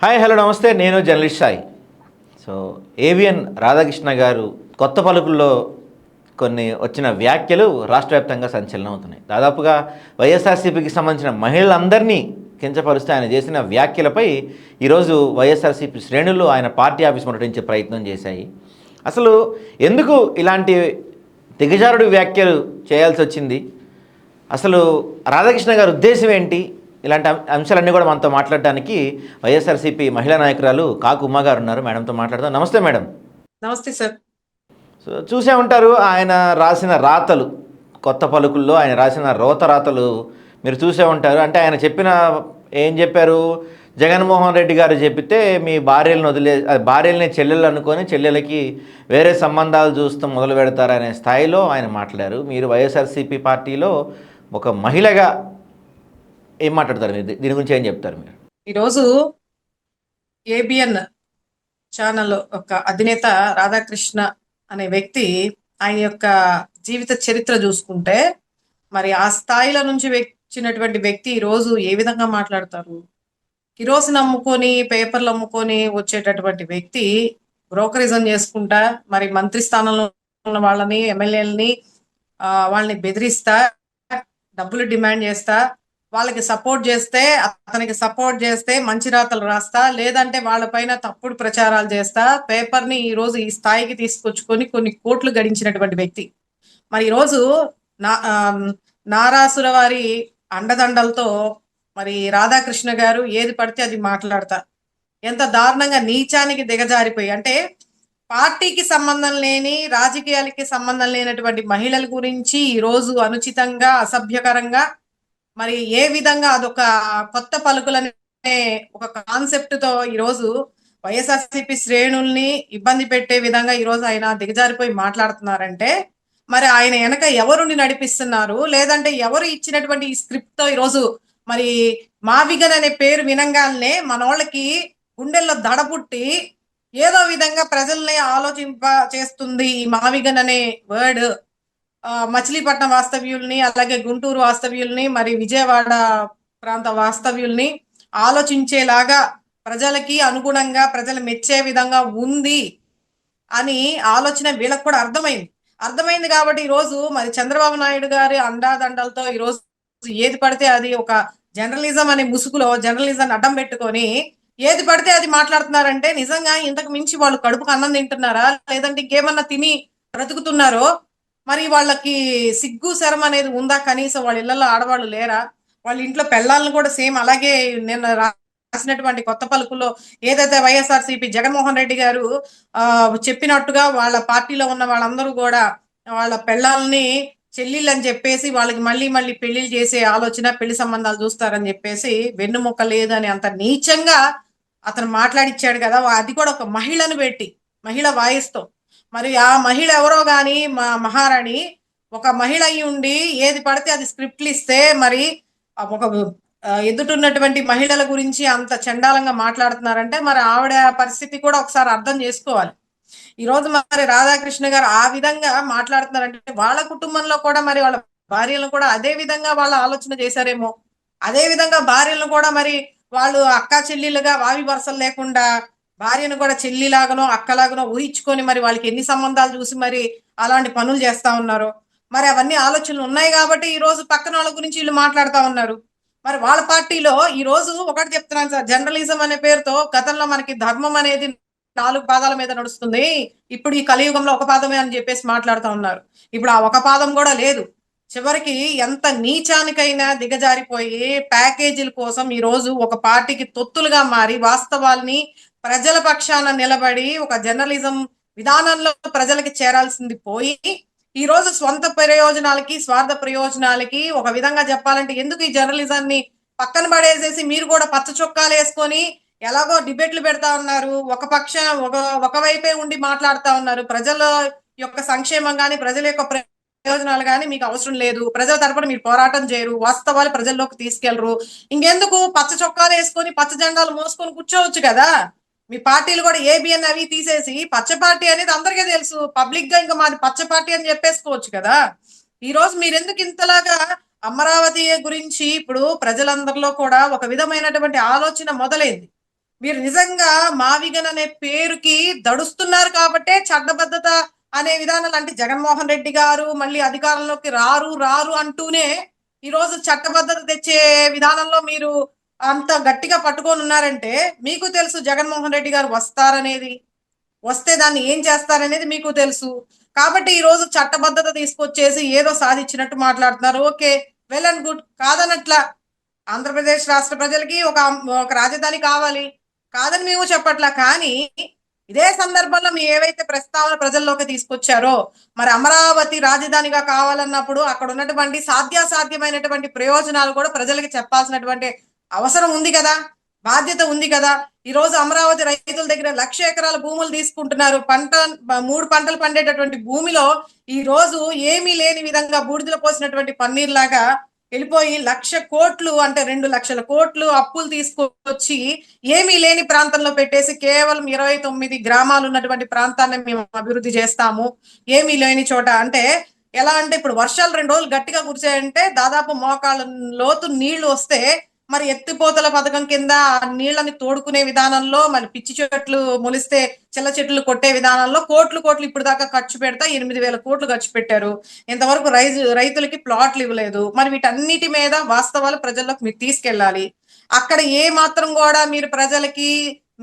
Hi hello నమస్తే. నేను journalist Sai. So AVN Radhakrishna గారు కొత్త పలుకుల్లో కొన్ని వచ్చిన వ్యాఖ్యలు రాష్ట్ర వ్యాప్తంగా సంచలనం అవుతున్నాయి. దాదాపుగా వైఎస్ఆర్సీపీకి సంబంధించిన మహిళలందరినీ కించపరుస్తూ ఆయన చేసిన వ్యాఖ్యలపై ఈరోజు వైఎస్ఆర్సీపీ శ్రేణులు ఆయన పార్టీ ఆఫీస్ ముట్టడించే ప్రయత్నం చేశాయి. అసలు ఎందుకు ఇలాంటి దిగజారుడు వ్యాఖ్యలు చేయాల్సి వచ్చింది? అసలు రాధాకృష్ణ గారి ఉద్దేశం ఏంటి? ఇలాంటి అంశాలన్నీ కూడా మనతో మాట్లాడడానికి వైఎస్ఆర్సీపీ మహిళా నాయకురాలు కాకు ఉమ్మ గారు ఉన్నారు. మేడంతో మాట్లాడదాం. నమస్తే మేడం. నమస్తే సార్. సో చూసే ఉంటారు ఆయన రాసిన రాతలు, కొత్త పలుకుల్లో ఆయన రాసిన రోత రాతలు మీరు చూసే ఉంటారు. అంటే ఆయన చెప్పిన ఏం చెప్పారు, జగన్మోహన్ రెడ్డి గారు చెప్పితే మీ భార్యలను భార్యలని చెల్లెలు అనుకొని చెల్లెలకి వేరే సంబంధాలు చూస్తూ మొదలు పెడతారనే స్థాయిలో ఆయన మాట్లాడారు. మీరు వైఎస్ఆర్సీపీ పార్టీలో ఒక మహిళగా ఏం మాట్లాడతారు? మీరు దీని గురించి ఏం చెప్తారు? మీరు ఈరోజు ఏబిఎన్ ఛానల్ ఒక అధినేత రాధాకృష్ణ అనే వ్యక్తి ఆయన యొక్క జీవిత చరిత్ర చూసుకుంటే మరి ఆ స్థాయిలో నుంచి వచ్చినటువంటి వ్యక్తి ఈరోజు ఏ విధంగా మాట్లాడతారు? కిరోసిన్ అమ్ముకొని పేపర్లు అమ్ముకొని వచ్చేటటువంటి వ్యక్తి బ్రోకరిజం చేసుకుంటా మరి మంత్రి స్థానంలో ఉన్న వాళ్ళని ఎమ్మెల్యేలని వాళ్ళని బెదిరిస్తా డబ్బులు డిమాండ్ చేస్తా వాళ్ళకి సపోర్ట్ చేస్తే అతనికి సపోర్ట్ చేస్తే మంచి రాతలు రాస్తా, లేదంటే వాళ్ళపైన తప్పుడు ప్రచారాలు చేస్తా పేపర్ని ఈ రోజు ఈ స్థాయికి తీసుకొచ్చుకొని కొన్ని కోట్లు గడించినటువంటి వ్యక్తి. మరి ఈరోజు నారాసుర వారి అండదండలతో మరి రాధాకృష్ణ గారు ఏది పడితే అది మాట్లాడతా ఎంత దారుణంగా నీచానికి దిగజారిపోయి, అంటే పార్టీకి సంబంధం లేని రాజకీయాలకి సంబంధం లేనటువంటి మహిళల గురించి ఈరోజు అనుచితంగా అసభ్యకరంగా మరి ఏ విధంగా అదొక కొత్త పలుకులనే ఒక కాన్సెప్ట్ తో ఈరోజు వైఎస్ఆర్సీపీ శ్రేణుల్ని ఇబ్బంది పెట్టే విధంగా ఈరోజు ఆయన దిగజారిపోయి మాట్లాడుతున్నారంటే మరి ఆయన వెనక ఎవరుని నడిపిస్తున్నారు, లేదంటే ఎవరు ఇచ్చినటువంటి ఈ స్క్రిప్ట్ తో ఈరోజు మరి మావిగన్ అనే పేరు వినంగానే మనోళ్ళకి గుండెల్లో దడపుట్టి ఏదో విధంగా ప్రజల్ని ఆలోచింప చేస్తుంది ఈ మావిగన్ అనే వర్డ్. మచిలీపట్నం వాస్తవ్యుల్ని, అలాగే గుంటూరు వాస్తవ్యుల్ని, మరి విజయవాడ ప్రాంత వాస్తవ్యుల్ని ఆలోచించేలాగా ప్రజలకి అనుగుణంగా ప్రజలు మెచ్చే విధంగా ఉంది అని ఆలోచన వీళ్ళకి కూడా అర్థమైంది కాబట్టి ఈరోజు మరి చంద్రబాబు నాయుడు గారి అండాదండలతో ఈరోజు ఏది పడితే అది ఒక జర్నలిజం అనే ముసుగులో జర్నలిజం అడ్డం పెట్టుకొని ఏది పడితే అది మాట్లాడుతున్నారంటే నిజంగా ఇంతకు మించి వాళ్ళు కడుపుకు అన్నం తింటున్నారా, లేదంటే ఇంకేమన్నా తిని బ్రతుకుతున్నారో? మరి వాళ్ళకి సిగ్గు శరం అనేది ఉందా? కనీసం వాళ్ళ ఇళ్లలో ఆడవాళ్ళు లేరా? వాళ్ళ ఇంట్లో పెళ్ళాలను కూడా సేమ్ అలాగే నేను రాసినటువంటి కొత్త పలుకుల్లో ఏదైతే వైఎస్ఆర్సీపీ జగన్మోహన్ రెడ్డి గారు చెప్పినట్టుగా వాళ్ళ పార్టీలో ఉన్న వాళ్ళందరూ కూడా వాళ్ళ పెళ్ళాలని చెల్లెళ్ళు అని చెప్పేసి వాళ్ళకి మళ్ళీ పెళ్లిళ్ళు చేసే ఆలోచన, పెళ్లి సంబంధాలు చూస్తారని చెప్పేసి వెన్నుముక్క లేదని అంత నీచంగా అతను మాట్లాడిచ్చాడు కదా. అది కూడా ఒక మహిళను పెట్టి, మహిళ వాయిస్తో. మరి ఆ మహిళ ఎవరో గాని మహారాణి ఒక మహిళ అయి ఉండి ఏది పడితే అది స్క్రిప్ట్లు ఇస్తే మరి ఒక ఎదుటున్నటువంటి మహిళల గురించి అంత చండాలంగా మాట్లాడుతున్నారంటే మరి ఆవిడ పరిస్థితి కూడా ఒకసారి అర్థం చేసుకోవాలి. ఈరోజు మరి రాధాకృష్ణ గారు ఆ విధంగా మాట్లాడుతున్నారంటే వాళ్ళ కుటుంబంలో కూడా మరి వాళ్ళ భార్యలను కూడా అదే విధంగా వాళ్ళ ఆలోచన చేశారేమో. అదే విధంగా భార్యలను కూడా మరి వాళ్ళు అక్క చెల్లెలుగా వావి వరుసలు లేకుండా భార్యను కూడా చెల్లిలాగనో అక్కలాగనో ఊహించుకొని మరి వాళ్ళకి ఎన్ని సంబంధాలు చూసి మరి అలాంటి పనులు చేస్తా ఉన్నారు. మరి అవన్నీ ఆలోచనలు ఉన్నాయి కాబట్టి ఈ రోజు పక్కన వాళ్ళ గురించి వీళ్ళు మాట్లాడుతూ ఉన్నారు. మరి వాళ్ళ పార్టీలో ఈ రోజు ఒకటి చెప్తున్నాను సార్, జర్నలిజం అనే పేరుతో గతంలో మనకి ధర్మం అనేది 4 పాదాల మీద నడుస్తుంది, ఇప్పుడు ఈ కలియుగంలో ఒక పాదమే అని చెప్పేసి మాట్లాడుతూ ఉన్నారు. ఇప్పుడు ఆ ఒక పాదం కూడా లేదు. చివరికి ఎంత నీచానికైనా దిగజారిపోయి ప్యాకేజీల కోసం ఈ రోజు ఒక పార్టీకి తొత్తులుగా మారి వాస్తవాల్ని ప్రజల పక్షాన నిలబడి ఒక జర్నలిజం విధానంలో ప్రజలకి చేరాల్సింది పోయి ఈ రోజు స్వంత ప్రయోజనాలకి, స్వార్థ ప్రయోజనాలకి ఒక విధంగా చెప్పాలంటే ఎందుకు ఈ జర్నలిజాన్ని పక్కన పడేసేసి మీరు కూడా పచ్చ చొక్కాలు వేసుకొని ఎలాగో డిబేట్లు పెడతా ఉన్నారు, ఒకవైపే ఉండి మాట్లాడుతా ఉన్నారు. ప్రజల యొక్క సంక్షేమం కానీ ప్రజల యొక్క ప్రయోజనాలు కానీ మీకు అవసరం లేదు, ప్రజల తరపున మీరు పోరాటం చేయరు, వాస్తవాలు ప్రజల్లోకి తీసుకెళ్లరు. ఇంకెందుకు పచ్చ చొక్కాలు వేసుకొని పచ్చ జెండాలు మోసుకొని కూర్చోవచ్చు కదా. మీ పార్టీలు కూడా ఏబిఎన్ అవి తీసేసి పచ్చ పార్టీ అనేది అందరికీ తెలుసు, పబ్లిక్ గా ఇంకా మాది పచ్చ పార్టీ అని చెప్పేసుకోవచ్చు కదా. ఈ రోజు మీరెందుకు ఇంతలాగా అమరావతి గురించి ఇప్పుడు ప్రజలందరిలో కూడా ఒక విధమైనటువంటి ఆలోచన మొదలైంది. మీరు నిజంగా మావిగన్ అనే పేరుకి దడుస్తున్నారు కాబట్టే చట్టబద్ధత అనే విధానాలు, అంటే జగన్మోహన్ రెడ్డి గారు మళ్ళీ అధికారంలోకి రారు రారు అంటూనే ఈ రోజు చట్టబద్ధత తెచ్చే విధానంలో మీరు అంత గట్టిగా పట్టుకొని ఉన్నారంటే మీకు తెలుసు జగన్మోహన్ రెడ్డి గారు వస్తారనేది, వస్తే దాన్ని ఏం చేస్తారనేది మీకు తెలుసు. కాబట్టి ఈ రోజు చట్టబద్ధత తీసుకొచ్చేసి ఏదో సాధించినట్టు మాట్లాడుతున్నారు. Okay, well and good, కాదనట్లా. Andhra Pradesh రాష్ట్ర ప్రజలకి ఒక రాజధాని కావాలి, కాదని మేము చెప్పట్లా. కానీ ఇదే సందర్భంలో మీ ఏవైతే ప్రస్తావన ప్రజల్లోకి తీసుకొచ్చారో, మరి అమరావతి రాజధానిగా కావాలన్నప్పుడు అక్కడ ఉన్నటువంటి సాధ్యాసాధ్యమైనటువంటి ప్రయోజనాలు కూడా ప్రజలకి చెప్పాల్సినటువంటి అవసరం ఉంది కదా, బాధ్యత ఉంది కదా. ఈ రోజు అమరావతి రైతుల దగ్గర 1,00,000 ఎకరాల భూములు తీసుకుంటున్నారు. 3 పంటలు పండేటటువంటి భూమిలో ఈ రోజు ఏమీ లేని విధంగా బూడిదలో పోసినటువంటి పన్నీర్ లాగా వెళ్ళిపోయి 1,00,000 కోట్లు, అంటే 2,00,000 కోట్లు అప్పులు తీసుకొచ్చి ఏమీ లేని ప్రాంతంలో పెట్టేసి కేవలం 29 గ్రామాలు ఉన్నటువంటి ప్రాంతాన్ని మేము అభివృద్ధి చేస్తాము ఏమీ లేని చోట. అంటే ఎలా అంటే ఇప్పుడు వర్షాలు 2 రోజులు గట్టిగా కురిసాయంటే దాదాపు మోకాళ్ళ లోతు నీళ్లు వస్తే మరి ఎత్తిపోతల పథకం కింద ఆ నీళ్ళని తోడుకునే విధానంలో, మరి పిచ్చి చెట్లు మొలిస్తే చిల్ల చెట్లు కొట్టే విధానంలో కోట్లు కోట్లు ఇప్పుడు దాకా ఖర్చు పెడతా 8,000 కోట్లు ఖర్చు పెట్టారు. ఇంతవరకు రైతులకి ప్లాట్లు ఇవ్వలేదు. మరి వీటన్నిటి మీద వాస్తవాలు ప్రజల్లోకి మీరు తీసుకెళ్ళాలి. అక్కడ ఏ మాత్రం కూడా మీరు ప్రజలకి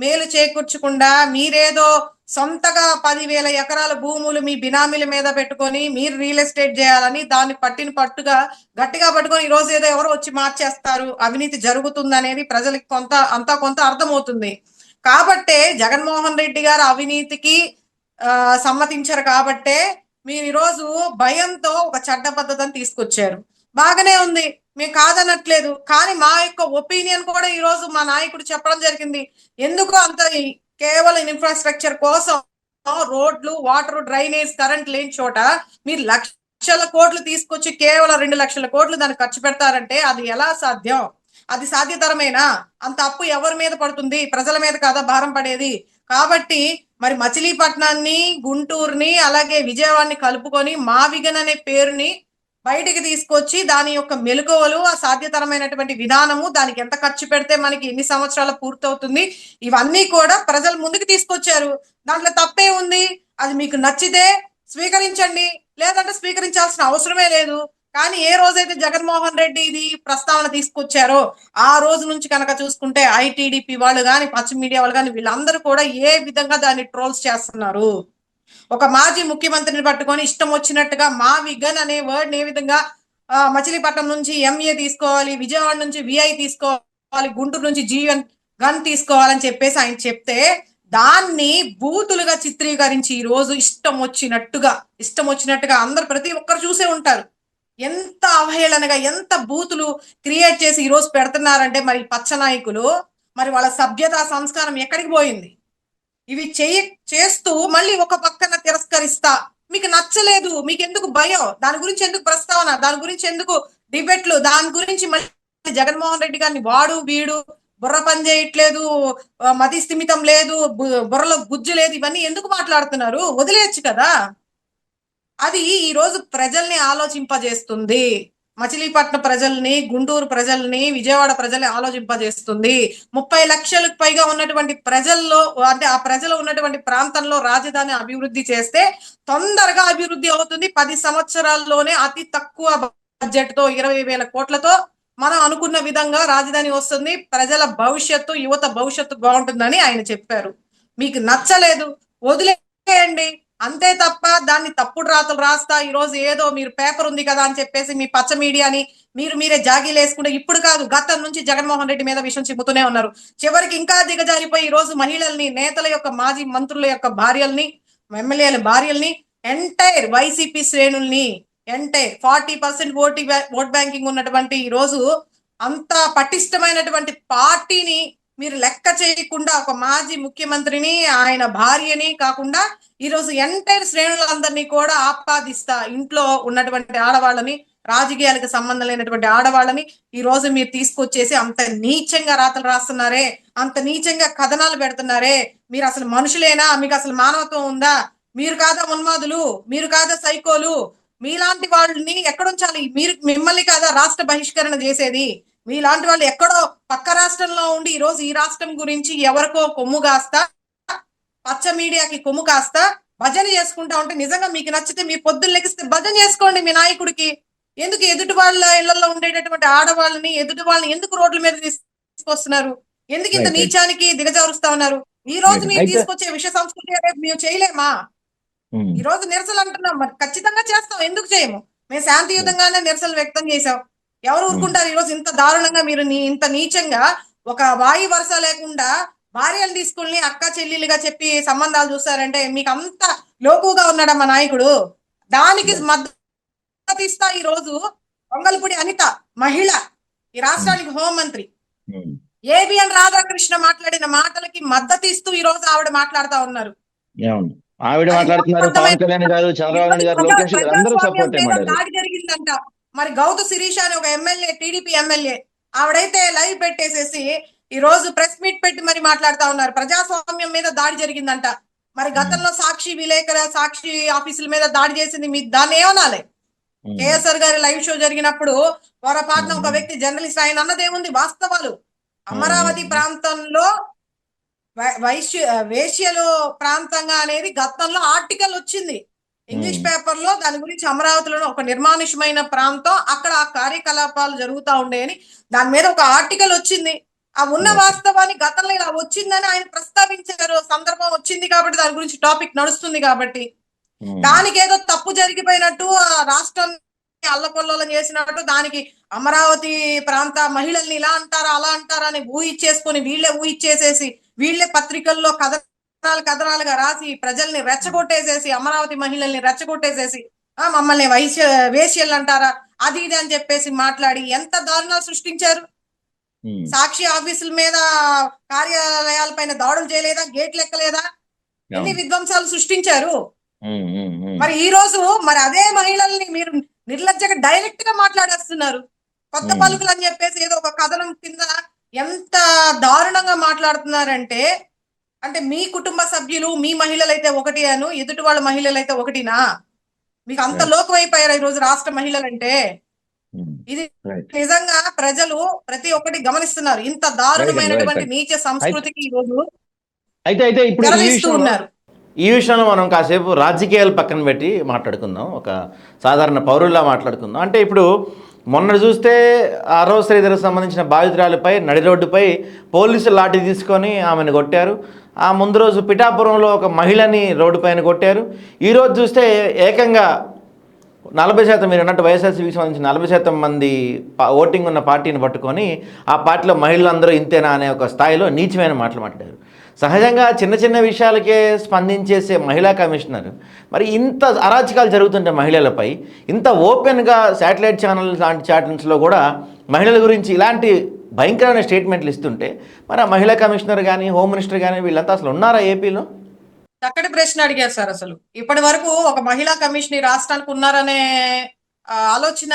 మేలు చేకూర్చకుండా మీరేదో సొంతగా 10,000 ఎకరాల భూములు మీ బినామీల మీద పెట్టుకొని మీరు రియల్ ఎస్టేట్ చేయాలని దాన్ని పట్టుగా గట్టిగా పట్టుకొని ఈ రోజు ఏదో ఎవరో వచ్చి మార్చేస్తారు, అవినీతి జరుగుతుంది అనేది ప్రజలకి కొంత అర్థమవుతుంది. కాబట్టే జగన్మోహన్ రెడ్డి గారు అవినీతికి సమ్మతించారు కాబట్టే మీరు ఈరోజు భయంతో ఒక చట్టబద్ధతను తీసుకొచ్చారు. బాగానే ఉంది, మేము కాదనట్లేదు. కానీ మా యొక్క ఒపీనియన్ కూడా ఈ రోజు మా నాయకుడు చెప్పడం జరిగింది. ఎందుకు అంత కేవలం ఇన్ఫ్రాస్ట్రక్చర్ కోసం రోడ్లు, వాటర్, డ్రైనేజ్, కరెంట్ లేని చోట మీరు 1,00,000 కోట్లు తీసుకొచ్చి కేవలం 2,00,000 కోట్లు దానికి ఖర్చు పెడతారంటే అది ఎలా సాధ్యం? అది సాధ్యతరమేనా? అంత అప్పు ఎవరి మీద పడుతుంది? ప్రజల మీద కాదా భారం పడేది? కాబట్టి మరి మచిలీపట్నాన్ని, గుంటూరుని, అలాగే విజయవాడని కలుపుకొని మావిగన్ అనే పేరుని బయటికి తీసుకొచ్చి దాని యొక్క మెలకువలు, ఆ సాధ్యతరమైనటువంటి విధానము, దానికి ఎంత ఖర్చు పెడితే మనకి ఎన్ని సంవత్సరాలు పూర్తవుతుంది, ఇవన్నీ కూడా ప్రజల ముందుకు తీసుకొచ్చారు. దాంట్లో తప్పే ఉంది? అది మీకు నచ్చితే స్వీకరించండి, లేదంటే స్వీకరించాల్సిన అవసరమే లేదు. కానీ ఏ రోజైతే జగన్మోహన్ రెడ్డి ఇది ప్రస్తావన తీసుకొచ్చారో ఆ రోజు నుంచి కనుక చూసుకుంటే ఐటీడీపీ వాళ్ళు కానీ, పచ్చ మీడియా వాళ్ళు కానీ, వీళ్ళందరూ కూడా ఏ విధంగా దాన్ని ట్రోల్స్ చేస్తున్నారు. ఒక మాజీ ముఖ్యమంత్రిని పట్టుకొని ఇష్టం వచ్చినట్టుగా మావిగన్ అనే వర్డ్ ఏ విధంగా మచిలీపట్నం నుంచి ఎంఏ తీసుకోవాలి, విజయవాడ నుంచి విఐ తీసుకోవాలి, గుంటూరు నుంచి జీవన్ గన్ తీసుకోవాలని చెప్పేసి ఆయన చెప్తే దాన్ని బూతులుగా చిత్రీకరించి ఈ రోజు ఇష్టం వచ్చినట్టుగా అందరు ప్రతి ఒక్కరు చూసే ఉంటారు. ఎంత అవహేళనగా, ఎంత బూతులు క్రియేట్ చేసి ఈ రోజు పెడుతున్నారంటే మరి పచ్చ నాయకులు, మరి వాళ్ళ సభ్యత సంస్కారం ఎక్కడికి పోయింది? ఇవి చేస్తూ మళ్ళీ ఒక పక్కన తిరస్కరిస్తా, మీకు నచ్చలేదు, మీకు ఎందుకు భయం, దాని గురించి ఎందుకు ప్రస్తావన, దాని గురించి ఎందుకు డిబేట్లు, దాని గురించి మళ్ళీ జగన్మోహన్ రెడ్డి గారిని వాడు వీడు, బుర్ర పని చేయట్లేదు, మతి స్థిమితం లేదు, బుర్రలో గుజ్జు లేదు, ఇవన్నీ ఎందుకు మాట్లాడుతున్నారు? వదిలేయచ్చు కదా. అది ఈ రోజు ప్రజల్ని ఆలోచింపజేస్తుంది. మచిలీపట్నం ప్రజల్ని, గుంటూరు ప్రజల్ని, విజయవాడ ప్రజల్ని ఆలోచింపజేస్తుంది. 30 లక్షలకు పైగా ఉన్నటువంటి ప్రజల్లో, అంటే ఆ ప్రజలు ఉన్నటువంటి ప్రాంతంలో రాజధాని అభివృద్ధి చేస్తే తొందరగా అభివృద్ధి అవుతుంది. 10 సంవత్సరాల్లోనే అతి తక్కువ బడ్జెట్ తో 20,000 కోట్లతో మనం అనుకున్న విధంగా రాజధాని వస్తుంది. ప్రజల భవిష్యత్తు, యువత భవిష్యత్తు బాగుంటుందని ఆయన చెప్పారు. మీకు నచ్చలేదు, వదిలేయండి, అంతే తప్ప దాన్ని తప్పుడు రాతలు రాస్తా ఈ రోజు ఏదో మీరు పేపర్ ఉంది కదా అని చెప్పేసి మీ పచ్చ మీడియాని మీరే జాగీలు వేసుకుంటే, ఇప్పుడు కాదు గతం నుంచి జగన్మోహన్ రెడ్డి మీద విషయం చెబుతూనే ఉన్నారు. చివరికి ఇంకా దిగజారిపోయి ఈ రోజు మహిళల్ని, నేతల యొక్క, మాజీ మంత్రుల యొక్క భార్యల్ని, ఎమ్మెల్యేల భార్యల్ని, ఎంటైర్ వైసీపీ శ్రేణుల్ని, ఎంటైర్ 40% ఓట్ బ్యాంకింగ్ ఉన్నటువంటి ఈ రోజు అంత పటిష్టమైనటువంటి పార్టీని మీరు లెక్క చేయకుండా ఒక మాజీ ముఖ్యమంత్రిని, ఆయన భార్యని కాకుండా ఈరోజు ఎంటైర్ శ్రేణులందరినీ కూడా ఆపాదిస్తా, ఇంట్లో ఉన్నటువంటి ఆడవాళ్ళని, రాజకీయాలకు సంబంధం లేనటువంటి ఆడవాళ్ళని ఈ రోజు మీరు తీసుకొచ్చేసి అంత నీచంగా రాతలు రాస్తున్నారే, అంత నీచంగా కథనాలు పెడుతున్నారే, మీరు అసలు మనుషులేనా? మీకు అసలు మానవత్వం ఉందా? మీరు కాదా ఉన్మాదులు? మీరు కాదా సైకోలు? మీలాంటి వాళ్ళని ఎక్కడుంచాలి? మిమ్మల్ని కాదా రాష్ట్ర బహిష్కరణ చేసేది? మీలాంటి వాళ్ళు ఎక్కడో పక్క రాష్ట్రంలో ఉండి ఈ రోజు ఈ రాష్ట్రం గురించి ఎవరికో కొమ్ము కాస్తా, పచ్చ మీడియాకి కొమ్ము కాస్తా భజన చేసుకుంటా ఉంటే, నిజంగా మీకు నచ్చితే మీరు పొద్దున్న లెగిస్తే భజన చేసుకోండి మీ నాయకుడికి. ఎందుకు ఎదుటి వాళ్ళ ఇళ్లలో ఉండేటటువంటి ఆడవాళ్ళని, ఎదుటి వాళ్ళని ఎందుకు రోడ్ల మీద తీసుకొస్తున్నారు? ఎందుకు ఇంత నీచానికి దిగజారుస్తా ఉన్నారు? ఈ రోజు మీరు అయితే తీసుకొచ్చే విషయ సంస్కృతి రేపు మేము చేయలేమా? ఈ రోజు నిరసనలు అంటున్నాం, మరి ఖచ్చితంగా చేస్తాం. ఎందుకు చేయము? మేము శాంతియుతంగానే నిరసనలు వ్యక్తం చేశాం. ఎవరు ఊరుకుంటారు? ఈ రోజు ఇంత దారుణంగా మీరు ఇంత నీచంగా ఒక వాయు వరుస లేకుండా భార్యలు తీసుకుని అక్క చెల్లెలుగా చెప్పి సంబంధాలు చూస్తారంటే మీకు అంత లోకుగా ఉన్నాడా మా నాయకుడు? దానికి మద్దతు ఇస్తా ఈ రోజు వంగల్పూడి అనిత మహిళ, ఈ రాష్ట్రానికి హోంమంత్రి ఏబిఎన్ రాధాకృష్ణ మాట్లాడిన మాటలకి మద్దతు ఇస్తూ ఈ రోజు ఆవిడ మాట్లాడుతా ఉన్నారు. ఆవిడ మాట్లాడుతున్నారు, పవన్ కళ్యాణ్ గారు, చంద్రబాబు నాయుడు గారు, లోకేష్ గారు అందరూ సపోర్ట్ దాడి జరిగిందంట. మరి గౌతు శిరీష అని ఒక ఎమ్మెల్యే, టీడీపీ ఎమ్మెల్యే, ఆవిడైతే లైవ్ పెట్టేసేసి ఈ రోజు ప్రెస్ మీట్ పెట్టి మరి మాట్లాడుతా ఉన్నారు. ప్రజాస్వామ్యం మీద దాడి జరిగిందంట. మరి గతంలో సాక్షి విలేకర, సాక్షి ఆఫీసుల మీద దాడి చేసింది, మీ దాన్ని ఏమనాలి? కేఎస్ఆర్ గారి లైవ్ షో జరిగినప్పుడు పొరపాటున ఒక వ్యక్తి జర్నలిస్ట్ ఆయన అన్నదేముంది? వాస్తవాలు. అమరావతి ప్రాంతంలో వేశ్యలు ప్రాంతంగా అనేది గతంలో ఆర్టికల్ వచ్చింది ఇంగ్లీష్ పేపర్ లో. దాని గురించి అమరావతిలో ఒక నిర్మానుష్యమైన ప్రాంతం, అక్కడ ఆ కార్యకలాపాలు జరుగుతూ ఉండేని దాని మీద ఒక ఆర్టికల్ వచ్చింది. ఆ ఉన్న వాస్తవాన్ని గతంలో ఇలా వచ్చిందని ఆయన ప్రస్తావించారు. సందర్భం వచ్చింది కాబట్టి దాని గురించి టాపిక్ నడుస్తుంది కాబట్టి. దానికి ఏదో తప్పు జరిగిపోయినట్టు, ఆ రాష్ట్రాన్ని అల్లకొల్లోలం చేసినట్టు, దానికి అమరావతి ప్రాంత మహిళల్ని ఇలా అంటారా అలా అంటారా అని ఊహిచ్చేసుకొని వీళ్ళే ఊహిచ్చేసేసి వీళ్ళే పత్రికల్లో కథనాలుగా రాసి ప్రజల్ని రెచ్చగొట్టేసేసి, అమరావతి మహిళల్ని రెచ్చగొట్టేసేసి మమ్మల్ని వేశ్యలు అంటారా అది ఇది అని చెప్పేసి మాట్లాడి ఎంత దారుణాలు సృష్టించారు. సాక్షి ఆఫీసుల మీద, కార్యాలయాల పైన దాడులు చేయలేదా? గేట్లు ఎక్కలేదా? ఎన్ని విధ్వంసాలు సృష్టించారు. మరి ఈ రోజు మరి అదే మహిళల్ని మీరు నిర్లజ్జగా డైరెక్ట్ గా మాట్లాడేస్తున్నారు. కొత్త పలుకులు అని చెప్పేసి ఏదో ఒక కథనం కింద ఎంత దారుణంగా మాట్లాడుతున్నారంటే, అంటే మీ కుటుంబ సభ్యులు, మీ మహిళలైతే ఒకటి అను, ఎదుటి వాళ్ళ మహిళలైతే ఒకటినా? మీకు అంత లోకమైపోయారు ఈ రోజు రాష్ట్ర మహిళలంటే. ఇది నిజంగా ప్రజలు ప్రతి ఒక్కటి గమనిస్తున్నారు. ఇంత దారుణమైనటువంటి నీచ సంస్కృతికి ఈ రోజు తెరలిస్తూ ఉన్నారు. ఈ విషయంలో మనం కాసేపు రాజకీయాలు పక్కన పెట్టి మాట్లాడుకుందాం, ఒక సాధారణ పౌరుల్లా మాట్లాడుకుందాం. అంటే ఇప్పుడు మొన్న చూస్తే ఆరవ శ్రీధర్కి సంబంధించిన బాధితురాలపై నడి రోడ్డుపై పోలీసులు లాఠీ తీసుకొని ఆమెను కొట్టారు. ఆ ముందు రోజు పిఠాపురంలో ఒక మహిళని రోడ్డు పైన కొట్టారు. ఈరోజు చూస్తే ఏకంగా 40% మీరు అన్నట్టు వైఎస్ఆర్సీపీకి సంబంధించిన 40% మంది ఓటింగ్ ఉన్న పార్టీని పట్టుకొని ఆ పార్టీలో మహిళలందరూ ఇంతేనా అనే ఒక స్థాయిలో నీచమైన మాటలు మాట్లాడారు. సహజంగా చిన్న చిన్న విషయాలకే స్పందించేసే మహిళా కమిషనర్ మరి ఇంత అరాచకాలు జరుగుతుంటే మహిళలపై ఇంత ఓపెన్గా శాటిలైట్ ఛానల్ లాంటి ఛానల్స్లో కూడా మహిళల గురించి ఇలాంటి భయంకరమైన స్టేట్మెంట్లు ఇస్తుంటే మరి ఆ మహిళా కమిషనర్ కానీ హోమ్ మినిస్టర్ కానీ వీళ్ళంతా అసలు ఉన్నారా ఏపీలో? చక్కటి ప్రశ్న అడిగారు సార్. అసలు ఇప్పటి వరకు ఒక మహిళా కమిషన్ ఈ రాష్ట్రానికి ఉన్నారనే ఆలోచన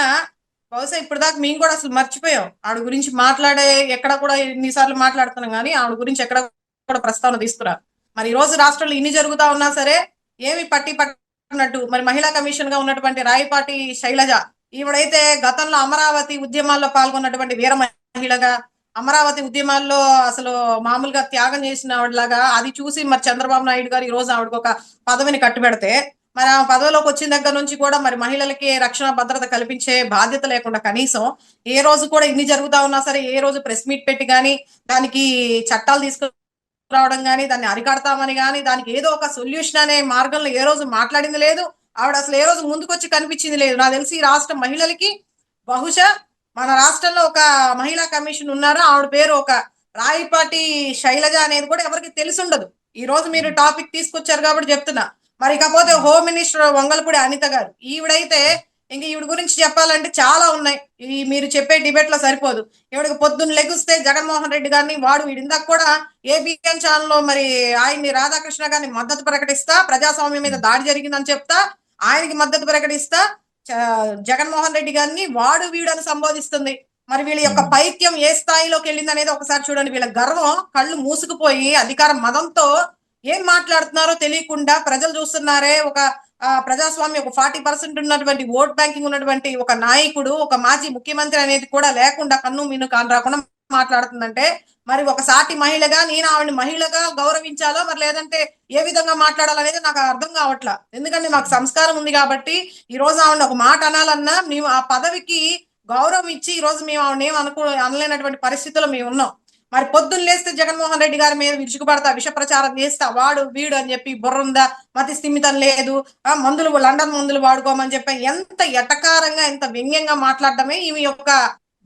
బహుశా ఇప్పుడు దాకా మేము కూడా అసలు మర్చిపోయాం. ఆవిడ గురించి మాట్లాడే ఎక్కడ కూడా ఎన్నిసార్లు మాట్లాడుతున్నాం కానీ ఆవిడ గురించి ఎక్కడ కూడా ప్రస్తావన తీసుకురారు. మరి ఈ రోజు రాష్ట్రంలో ఇన్ని జరుగుతా ఉన్నా సరే ఏమి పట్టినట్టు మరి మహిళా కమిషన్ గా ఉన్నటువంటి రాయపాటి శైలజ, ఈవిడైతే గతంలో అమరావతి ఉద్యమాల్లో పాల్గొన్నటువంటి వీర మహిళగా, అమరావతి ఉద్యమాల్లో అసలు మామూలుగా త్యాగం చేసిన ఆవిడలాగా, అది చూసి మరి చంద్రబాబు నాయుడు గారు ఈ రోజు ఆవిడకు ఒక పదవిని కట్టుబెడితే మరి ఆ పదవిలోకి వచ్చిన దగ్గర నుంచి కూడా మరి మహిళలకి రక్షణ భద్రత కల్పించే బాధ్యత లేకుండా కనీసం ఏ రోజు కూడా ఇన్ని జరుగుతా ఉన్నా సరే ఏ రోజు ప్రెస్ మీట్ పెట్టి కానీ దానికి చట్టాలు తీసుకురావడం కానీ దాన్ని అరికడతామని కానీ దానికి ఏదో ఒక సొల్యూషన్ అనే మార్గంలో ఏ రోజు మాట్లాడింది లేదు. ఆవిడ అసలు ఏ రోజు ముందుకొచ్చి కనిపించింది లేదు. నాకు తెలిసి ఈ రాష్ట్ర మహిళలకి బహుశా మన రాష్ట్రంలో ఒక మహిళా కమిషన్ ఉన్నారు, ఆవిడ పేరు ఒక రాయపాటి శైలజ అనేది కూడా ఎవరికి తెలిసి ఉండదు. ఈ రోజు మీరు టాపిక్ తీసుకొచ్చారు కాబట్టి చెప్తున్నా. మరి కాకపోతే హోమ్ మినిస్టర్ వంగల్పూడి అనిత గారు, ఈవిడైతే ఇంక ఈవిడ గురించి చెప్పాలంటే చాలా ఉన్నాయి. ఈ మీరు చెప్పే డిబేట్ లో సరిపోదు. ఈవిడకి పొద్దున్న లెగుస్తే జగన్మోహన్ రెడ్డి గారిని వీడి ఇందాక కూడా ఏబిఎన్ ఛానల్ లో మరి ఆయన్ని రాధాకృష్ణ గారిని మద్దతు ప్రకటిస్తా, ప్రజాస్వామ్యం మీద దాడి జరిగిందని చెప్తా, ఆయనకి మద్దతు ప్రకటిస్తా, జగన్మోహన్ రెడ్డి గారిని వీడని సంబోధిస్తుంది. మరి వీళ్ళ యొక్క పైత్యం ఏ స్థాయిలోకి వెళ్ళింది అనేది ఒకసారి చూడండి. వీళ్ళ గర్వం కళ్ళు మూసుకుపోయి అధికార మదంతో ఏం మాట్లాడుతున్నారో తెలియకుండా ప్రజలు చూస్తున్నారే. ఒక ప్రజాస్వామ్యం ఒక 40% ఉన్నటువంటి ఓట్ బ్యాంకింగ్ ఉన్నటువంటి ఒక నాయకుడు, ఒక మాజీ ముఖ్యమంత్రి అనేది కూడా లేకుండా కన్ను మిన్ను కాని రాకుండా మాట్లాడుతుందంటే మరి ఒక సాటి మహిళగా నేను ఆవిడ మహిళగా గౌరవించాలో మరి లేదంటే ఏ విధంగా మాట్లాడాలనేది నాకు అర్థం కావట్లా. ఎందుకంటే మాకు సంస్కారం ఉంది కాబట్టి ఈ రోజు ఆవిడ ఒక మాట అనాలన్నా మేము ఆ పదవికి గౌరవం ఇచ్చి ఈ రోజు మేము ఆవిడ ఏం అనలేనటువంటి పరిస్థితుల్లో మేము ఉన్నాం. మరి పొద్దున్న లేస్తే జగన్మోహన్ రెడ్డి గారి మీద విరుచుకుపడతా, విష ప్రచారం చేస్తా, వాడు వీడు అని చెప్పి బుర్రుందా, మతి స్థిమితం లేదు, మందులు లండన్ మందులు వాడుకోమని చెప్పి ఎంత ఎటకారంగా ఎంత వ్యంగ్యంగా మాట్లాడటమే ఈమె యొక్క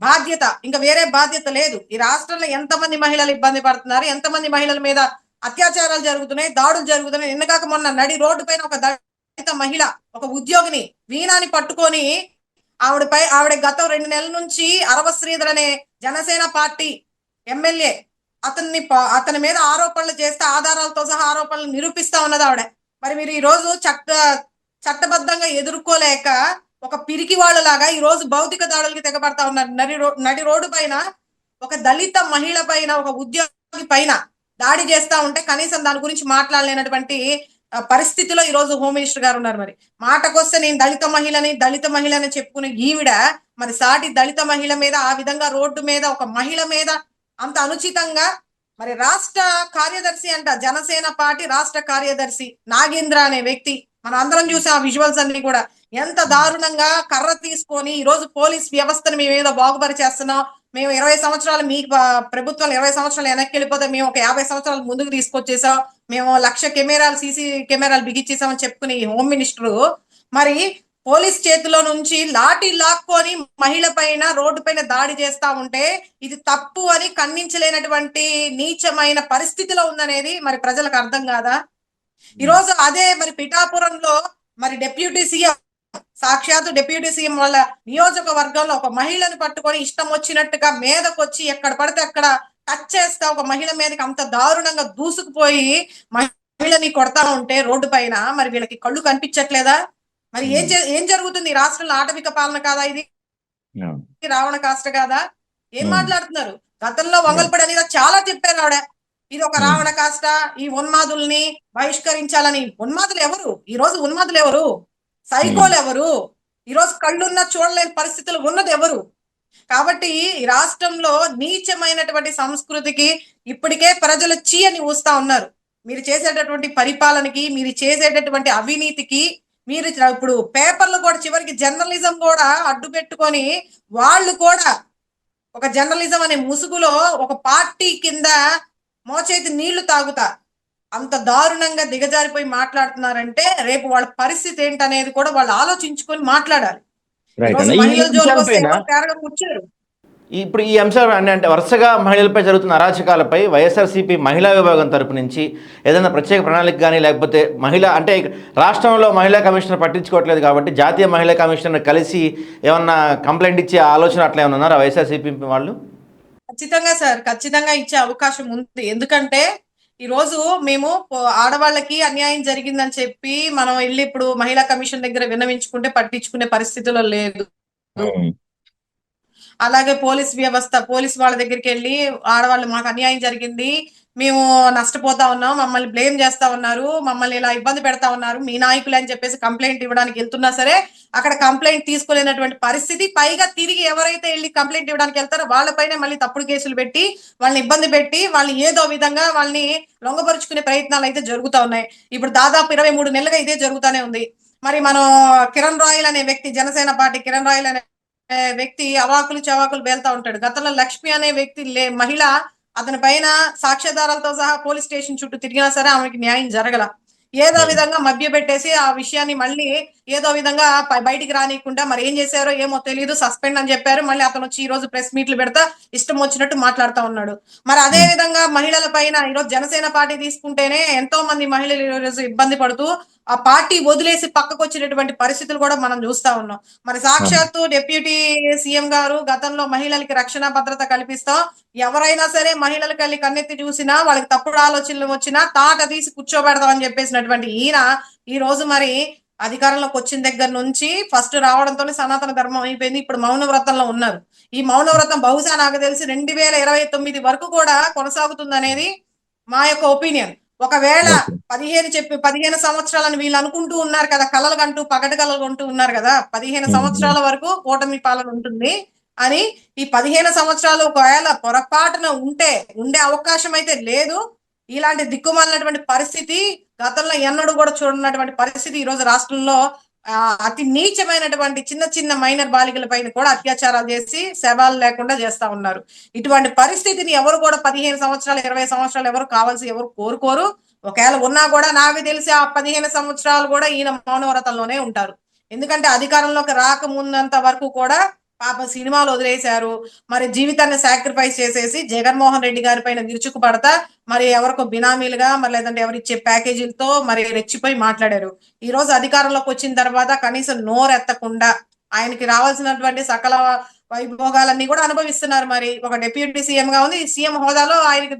బాధ్యత. ఇంకా వేరే బాధ్యత లేదు. ఈ రాష్ట్రంలో ఎంతమంది మహిళలు ఇబ్బంది పడుతున్నారు, ఎంతమంది మహిళల మీద అత్యాచారాలు జరుగుతున్నాయి, దాడులు జరుగుతున్నాయి. నిన్నగాక మొన్న నడి రోడ్డు పైన ఒక దళిత మహిళ ఒక ఉద్యోగిని వీణాని పట్టుకొని ఆవిడ గత 2 నెలల నుంచి అరవ శ్రీధర్ అనే జనసేన పార్టీ ఎమ్మెల్యే అతని మీద ఆరోపణలు చేస్తే ఆధారాలతో సహా ఆరోపణలు నిరూపిస్తా ఉన్నది ఆవిడ. మరి మీరు ఈ రోజు చట్టబద్ధంగా ఎదుర్కోలేక ఒక పిరికి వాళ్ళలాగా ఈ రోజు భౌతిక దాడులకి తెగబడతా ఉన్నారు. నడి రోడ్డు పైన ఒక దళిత మహిళ పైన ఒక ఉద్యోగి పైన దాడి చేస్తా ఉంటే కనీసం దాని గురించి మాట్లాడలేనటువంటి పరిస్థితిలో ఈ రోజు హోమ్ మినిస్టర్ గారు ఉన్నారు. మరి మాటకొస్తే నేను దళిత మహిళని చెప్పుకునే ఈవిడ మరి సాటి దళిత మహిళ మీద ఆ విధంగా రోడ్డు మీద ఒక మహిళ మీద అంత అనుచితంగా మరి రాష్ట్ర కార్యదర్శి అంట, జనసేన పార్టీ రాష్ట్ర కార్యదర్శి నాగేంద్ర అనే వ్యక్తి, మనం అందరం చూసాం ఆ విజువల్స్ అన్ని కూడా, ఎంత దారుణంగా కర్ర తీసుకొని ఈ రోజు పోలీస్ వ్యవస్థను మేము ఏదో బాగుపరిచేస్తున్నాం, మేము 20 సంవత్సరాలు మీ ప్రభుత్వం 20 సంవత్సరాలు వెనక్కి వెళ్ళిపోతే మేము ఒక 50 సంవత్సరాలు ముందుకు తీసుకొచ్చేసాం, మేము 1,00,000 కెమెరాలు సీసీ కెమెరాలు బిగించేసామని చెప్పుకునే ఈ హోమ్ మినిస్టర్ మరి పోలీస్ చేతిలో నుంచి లాఠీ లాక్కొని మహిళ పైన రోడ్డు పైన దాడి చేస్తా ఉంటే ఇది తప్పు అని ఖండించలేనటువంటి నీచమైన పరిస్థితిలో ఉందనేది మరి ప్రజలకు అర్థం కాదా? ఈరోజు అదే మరి పిఠాపురంలో మరి డిప్యూటీ సీఎం సాక్షాత్తు డిప్యూటీ సీఎం వాళ్ళ నియోజకవర్గంలో ఒక మహిళను పట్టుకొని ఇష్టం వచ్చినట్టుగా మీదకొచ్చి ఎక్కడ పడితే అక్కడ టచ్ చేస్తా ఒక మహిళ మీదకి అంత దారుణంగా దూసుకుపోయి మహిళని కొడతా ఉంటే రోడ్డు పైన మరి వీళ్ళకి కళ్ళు కనిపించట్లేదా? మరి ఏం జరుగుతుంది? రాష్ట్రంలో ఆటవిక పాలన కాదా ఇది? రావణ కాష్ట కాదా? ఏం మాట్లాడుతున్నారు? గతంలో వంగల్పడి అనేది చాలా చెప్పారు ఆవిడ, ఇది ఒక రావణ కాష్ట, ఈ ఉన్మాదుల్ని బహిష్కరించాలని. ఉన్మాదులు ఎవరు? ఈ రోజు ఉన్మాదులు ఎవరు? సైకోలు ఎవరు? ఈ రోజు కళ్ళున్న చూడలేని పరిస్థితులు ఉన్నది ఎవరు? కాబట్టి ఈ రాష్ట్రంలో నీచమైనటువంటి సంస్కృతికి ఇప్పటికే ప్రజలు చీ అని ఊస్తా ఉన్నారు. మీరు చేసేటటువంటి పరిపాలనకి, మీరు చేసేటటువంటి అవినీతికి, మీరు ఇప్పుడు పేపర్లు కూడా చివరికి జర్నలిజం కూడా అడ్డు పెట్టుకొని వాళ్ళు కూడా ఒక జర్నలిజం అనే ముసుగులో ఒక పార్టీ కింద మోచేతి నీళ్లు తాగుతా అంత దారుణంగా దిగజారిపోయి మాట్లాడుతున్నారంటే రేపు వాళ్ళ పరిస్థితి ఏంటనేది కూడా వాళ్ళు ఆలోచించుకొని మాట్లాడాలి. మహిళల జోలికి వస్తే కూర్చోరు. ఇప్పుడు ఈ అంశాలు అంటే వరుసగా మహిళలపై జరుగుతున్న అరాచకాలపై వైఎస్ఆర్సీపీ మహిళా విభాగం తరపు నుంచి ఏదైనా ప్రత్యేక ప్రణాళిక కానీ లేకపోతే అంటే రాష్ట్రంలో మహిళా కమిషనర్ పట్టించుకోవట్లేదు కాబట్టి జాతీయ మహిళా కమిషనర్ కలిసి ఏమన్నా కంప్లైంట్ ఇచ్చే ఆలోచన అట్లా ఏమన్నా ఉన్నారా వైఎస్ఆర్సీపీ వాళ్ళు? ఖచ్చితంగా సార్, ఖచ్చితంగా ఇచ్చే అవకాశం ఉంది. ఎందుకంటే ఈ రోజు మేము ఆడవాళ్ళకి అన్యాయం జరిగిందని చెప్పి మనం వెళ్ళి ఇప్పుడు మహిళా కమిషన్ దగ్గర విన్నవించుకుంటే పట్టించుకునే పరిస్థితిలో లేదు. అలాగే పోలీస్ వ్యవస్థ, పోలీస్ వాళ్ళ దగ్గరికి వెళ్ళి ఆడవాళ్ళు మాకు అన్యాయం జరిగింది, మేము నష్టపోతా ఉన్నాం, మమ్మల్ని బ్లేమ్ చేస్తా ఉన్నారు, మమ్మల్ని ఇలా ఇబ్బంది పెడతా ఉన్నారు మీ నాయకులు అని చెప్పేసి కంప్లైంట్ ఇవ్వడానికి వెళ్తున్నా సరే అక్కడ కంప్లైంట్ తీసుకోలేనటువంటి పరిస్థితి. పైగా తిరిగి ఎవరైతే వెళ్ళి కంప్లైంట్ ఇవ్వడానికి వెళ్తారో వాళ్ళపైనే మళ్ళీ తప్పుడు కేసులు పెట్టి వాళ్ళని ఇబ్బంది పెట్టి వాళ్ళని ఏదో విధంగా వాళ్ళని లొంగపరుచుకునే ప్రయత్నాలు అయితే జరుగుతూ ఉన్నాయి. ఇప్పుడు దాదాపు 23 నెలలుగా ఇదే జరుగుతూనే ఉంది. మరి మనం కిరణ్ రాయల్ అనే వ్యక్తి, జనసేన పార్టీ కిరణ్ రాయల్ అనే వ్యక్తి అవాకులు చవాకులు వేల్తా ఉంటాడు. గతంలో లక్ష్మి అనే వ్యక్తి మహిళ అతని పైన సాక్ష్యాధారాలతో సహా పోలీస్ స్టేషన్ చుట్టూ తిరిగినా సరే ఆమెకి న్యాయం జరగల. ఏదో విధంగా మభ్య పెట్టేసి ఆ విషయాన్ని మళ్ళీ ఏదో విధంగా బయటికి రానియకుండా మరి ఏం చేశారో ఏమో తెలియదు, సస్పెండ్ అని చెప్పారు. మళ్ళీ అతను వచ్చి ఈ రోజు ప్రెస్ మీట్లు పెడతా ఇష్టం వచ్చినట్టు మాట్లాడుతూ ఉన్నాడు. మరి అదే విధంగా మహిళల పైన ఈరోజు జనసేన పార్టీ తీసుకుంటేనే ఎంతో మంది మహిళలు ఈరోజు ఇబ్బంది పడుతూ ఆ పార్టీ వదిలేసి పక్కకు వచ్చినటువంటి పరిస్థితులు కూడా మనం చూస్తా ఉన్నాం. మరి సాక్షాత్తు డిప్యూటీ సీఎం గారు గతంలో మహిళలకి రక్షణ భద్రత కల్పిస్తాం, ఎవరైనా సరే మహిళలకు వెళ్ళి కన్నెత్తి చూసినా వాళ్ళకి తప్పుడు ఆలోచనలు వచ్చినా తాట తీసి కూర్చోబెడతాం అని చెప్పేసినటువంటి ఈయన ఈ రోజు మరి అధికారంలోకి వచ్చిన దగ్గర నుంచి ఫస్ట్ రావడంతోనే సనాతన ధర్మం అయిపోయింది. ఇప్పుడు మౌన వ్రతంలో ఉన్నారు. ఈ మౌన వ్రతం బహుశా నాకు తెలిసి 2029 వరకు కూడా కొనసాగుతుంది అనేది మా యొక్క ఒపీనియన్. ఒకవేళ 15 సంవత్సరాలని వీళ్ళు అనుకుంటూ ఉన్నారు కదా, కలలు కంటూ పగటి కలలు కొంటూ ఉన్నారు కదా, 15 సంవత్సరాల వరకు కూటమి పాలన ఉంటుంది. అని ఈ 15 సంవత్సరాలు ఒకవేళ పొరపాటున ఉండే అవకాశం అయితే లేదు. ఇలాంటి దిక్కుమాలినటువంటి పరిస్థితి గతంలో ఎన్నడూ కూడా చూడనటువంటి పరిస్థితి ఈ రోజు రాష్ట్రంలో అతి నీచమైనటువంటి చిన్న చిన్న మైనర్ బాలికల పైన కూడా అత్యాచారాలు చేసి శవాలు లేకుండా చేస్తా ఉన్నారు. ఇటువంటి పరిస్థితిని ఎవరు కూడా 15 సంవత్సరాలు 20 సంవత్సరాలు ఎవరు కోరుకోరు. ఒకవేళ ఉన్నా కూడా నాకు తెలిసి ఆ 15 సంవత్సరాలు కూడా ఈయన మౌనవ్రతంలోనే ఉంటారు. ఎందుకంటే అధికారంలోకి రాకముందంత వరకు కూడా పాప సినిమాలు వదిలేశారు. మరి జీవితాన్ని సాక్రిఫైస్ చేసేసి జగన్మోహన్ రెడ్డి గారి పైన విరుచుకుపడతా మరి ఎవరికో బినామీలుగా మరి లేదంటే ఎవరిచ్చే ప్యాకేజీలతో మరి రెచ్చిపోయి మాట్లాడారు. ఈ రోజు అధికారంలోకి వచ్చిన తర్వాత కనీసం నోరెత్తకుండా ఆయనకి రావాల్సినటువంటి సకల వైభోగాలన్నీ కూడా అనుభవిస్తున్నారు. మరి ఒక డిప్యూటీ సీఎం గా ఉంది, సీఎం హోదాలో ఆయనకి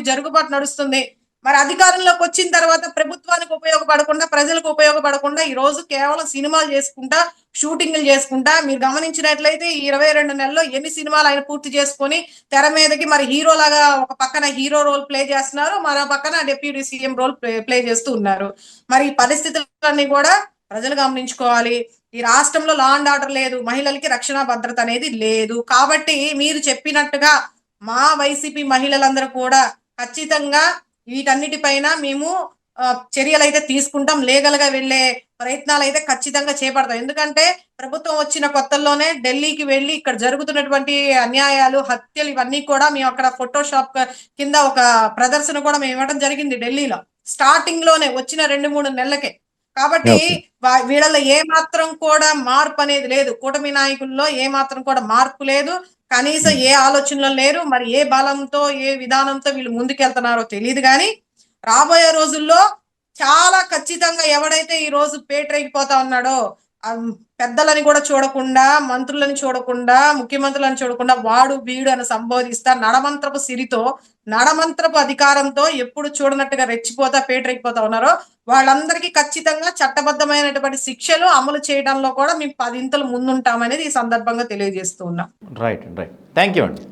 జరుగుబాటు నడుస్తుంది. మరి అధికారంలోకి వచ్చిన తర్వాత ప్రభుత్వానికి ఉపయోగపడకుండా ప్రజలకు ఉపయోగపడకుండా ఈ రోజు కేవలం సినిమాలు చేసుకుంటా షూటింగ్లు చేసుకుంటా మీరు గమనించినట్లయితే ఈ 22 నెలల్లో ఎన్ని సినిమాలు ఆయన పూర్తి చేసుకొని తెర మీదకి మరి హీరో లాగా ఒక పక్కన హీరో రోల్ ప్లే చేస్తున్నారు, మరో పక్కన డిప్యూటీ సీఎం రోల్ ప్లే చేస్తూ ఉన్నారు. మరి ఈ పరిస్థితులన్నీ కూడా ప్రజలు గమనించుకోవాలి. ఈ రాష్ట్రంలో లా అండ్ ఆర్డర్ లేదు, మహిళలకి రక్షణ భద్రత అనేది లేదు. కాబట్టి మీరు చెప్పినట్టుగా మా వైసీపీ మహిళలందరూ కూడా ఖచ్చితంగా వీటన్నిటిపైన మేము చర్యలు అయితే తీసుకుంటాం. లీగల్ గా వెళ్లే ప్రయత్నాలు అయితే ఖచ్చితంగా చేపడతాం. ఎందుకంటే ప్రభుత్వం వచ్చిన కొత్తల్లోనే ఢిల్లీకి వెళ్లి ఇక్కడ జరుగుతున్నటువంటి అన్యాయాలు, హత్యలు ఇవన్నీ కూడా మేము అక్కడ ఫోటోషాప్ కింద ఒక ప్రదర్శన కూడా మేము ఇవ్వడం జరిగింది ఢిల్లీలో స్టార్టింగ్ లోనే వచ్చిన 2-3 నెలలకే. కాబట్టి వీళ్ళలో ఏ మాత్రం కూడా మార్పు అనేది లేదు. కూటమి నాయకుల్లో ఏ మాత్రం కూడా మార్పు లేదు. కనీసం ఏ ఆలోచనలో లేరు. మరి ఏ బలంతో ఏ విధానంతో వీళ్ళు ముందుకెళ్తున్నారో తెలియదు. కానీ రాబోయే రోజుల్లో చాలా ఖచ్చితంగా ఎవడైతే ఈ రోజు పేటరేగిపోతా ఉన్నాడో పెద్దలని కూడా చూడకుండా, మంత్రులని చూడకుండా, ముఖ్యమంత్రులను చూడకుండా వాడు వీడు అని సంబోధిస్తా నడమంత్రపు సిరితో నడమంత్రపు అధికారంతో ఎప్పుడు చూడనట్టుగా రెచ్చిపోతా పేటరేగిపోతా ఉన్నారో వాళ్ళందరికీ ఖచ్చితంగా చట్టబద్ధమైనటువంటి శిక్షలు అమలు చేయడంలో కూడా మేము 10 ఇంతలు ముందుంటామనేది ఈ సందర్భంగా తెలియజేస్తూ ఉన్నాం. రైట్. థ్యాంక్ యూ అండి.